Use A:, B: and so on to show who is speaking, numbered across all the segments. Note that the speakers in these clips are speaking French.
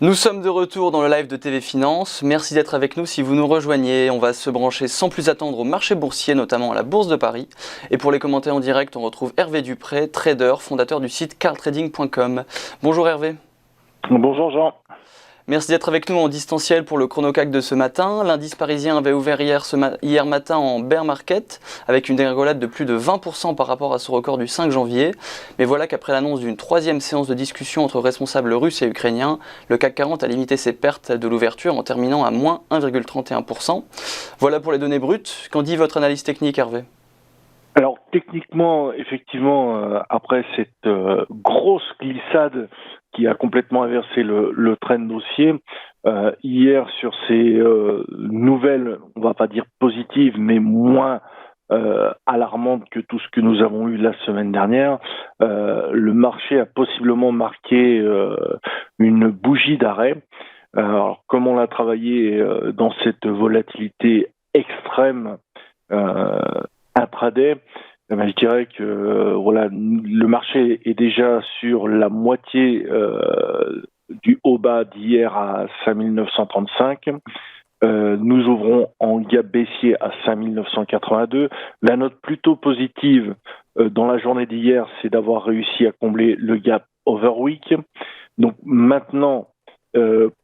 A: Nous sommes de retour dans le live de TV Finance. Merci d'être avec nous si vous nous rejoignez. On va se brancher sans plus attendre au marché boursier, notamment à la Bourse de Paris. Et pour les commenter en direct, on retrouve Hervé Dupré, trader, fondateur du site cartrading.com. Bonjour Hervé.
B: Bonjour Jean.
A: Merci d'être avec nous en distanciel pour le chrono-CAC de ce matin. L'indice parisien avait ouvert hier matin en bear market avec une dégringolade de plus de 20% par rapport à son record du 5 janvier. Mais voilà qu'après l'annonce d'une troisième séance de discussion entre responsables russes et ukrainiens, le CAC 40 a limité ses pertes de l'ouverture en terminant à moins 1,31%. Voilà pour les données brutes. Qu'en dit votre analyse technique, Hervé ?
B: Alors techniquement, effectivement, après cette grosse glissade qui a complètement inversé le trend haussier, hier sur ces nouvelles, on va pas dire positives, mais moins alarmantes que tout ce que nous avons eu la semaine dernière, le marché a possiblement marqué une bougie d'arrêt. Alors comme on l'a travaillé dans cette volatilité extrême intraday, je dirais que voilà, le marché est déjà sur la moitié du haut bas d'hier à 5935. Nous ouvrons en gap baissier à 5982. La note plutôt positive dans la journée d'hier, c'est d'avoir réussi à combler le gap overweek. Donc maintenant,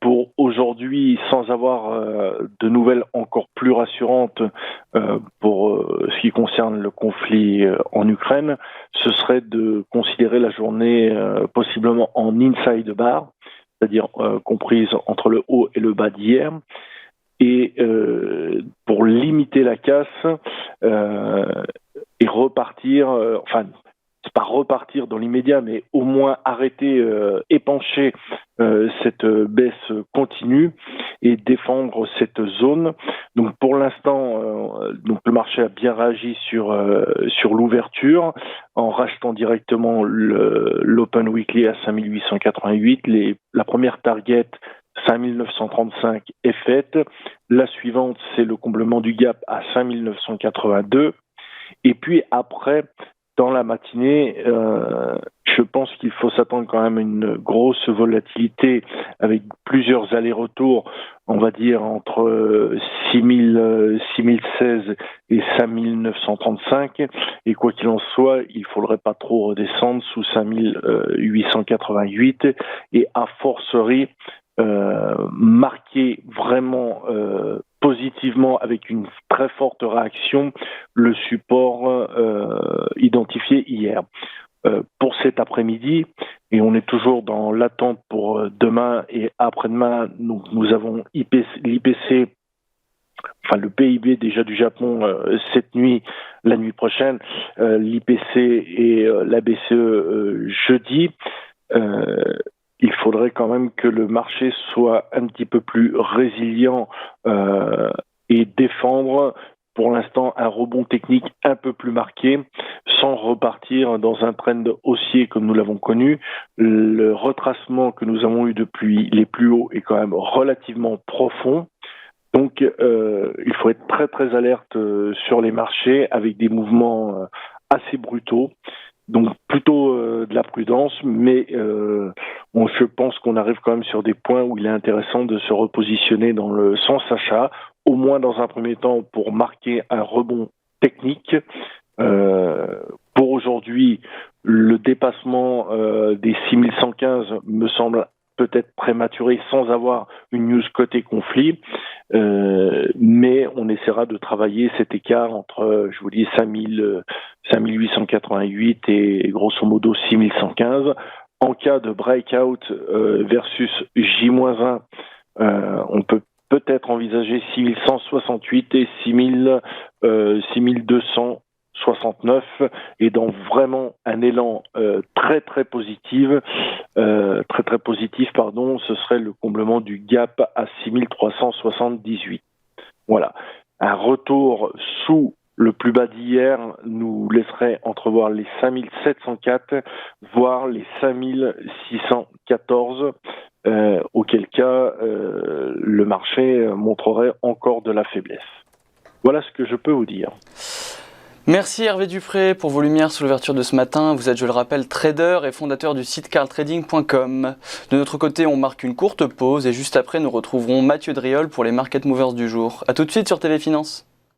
B: pour aujourd'hui, sans avoir de nouvelles encore plus rassurantes pour ce qui concerne le conflit en Ukraine, ce serait de considérer la journée possiblement en inside bar, c'est-à-dire comprise entre le haut et le bas d'hier. Et pour limiter la casse et repartir, c'est pas repartir dans l'immédiat, mais au moins arrêter, épancher cette baisse continue et défendre cette zone. Donc pour l'instant, donc le marché a bien réagi sur l'ouverture en rachetant directement l'Open Weekly à 5888. La première target 5935 est faite. La suivante, c'est le comblement du gap à 5982. Et puis après, dans la matinée, je pense qu'il faut s'attendre quand même à une grosse volatilité avec plusieurs allers-retours, on va dire entre 6016 et 5935. Et quoi qu'il en soit, il ne faudrait pas trop redescendre sous 5888 et à forcerie marquer vraiment positivement avec une très forte réaction le support identifié hier. Pour cet après-midi, et on est toujours dans l'attente pour demain et après-demain, nous avons l'IPC, enfin le PIB déjà du Japon cette nuit, la nuit prochaine, l'IPC et la BCE jeudi. Il faudrait quand même que le marché soit un petit peu plus résilient et défendre pour l'instant un rebond technique un peu plus marqué sans repartir dans un trend haussier comme nous l'avons connu. Le retracement que nous avons eu depuis les plus hauts est quand même relativement profond. Donc il faut être très très alerte sur les marchés avec des mouvements assez brutaux. Donc plutôt de la prudence, mais je pense qu'on arrive quand même sur des points où il est intéressant de se repositionner dans le sens achat, au moins dans un premier temps pour marquer un rebond technique. Pour aujourd'hui, le dépassement des 6115 me semble peut-être prématuré sans avoir une news côté conflit, mais on essaiera de travailler cet écart entre, je vous dis, 5888 et grosso modo 6115. En cas de breakout versus J-1, on peut peut-être envisager 6168 et 6269 et dans vraiment un élan très très positif, ce serait le comblement du gap à 6378. Voilà, un retour sous le plus bas d'hier nous laisserait entrevoir les 5704, voire les 5614, auquel cas le marché montrerait encore de la faiblesse. Voilà ce que je peux vous dire.
A: Merci Hervé Dupré pour vos lumières sur l'ouverture de ce matin. Vous êtes, je le rappelle, trader et fondateur du site carltrading.com. De notre côté, on marque une courte pause et juste après, nous retrouverons Mathieu Driol pour les Market Movers du jour. A tout de suite sur TV Finance.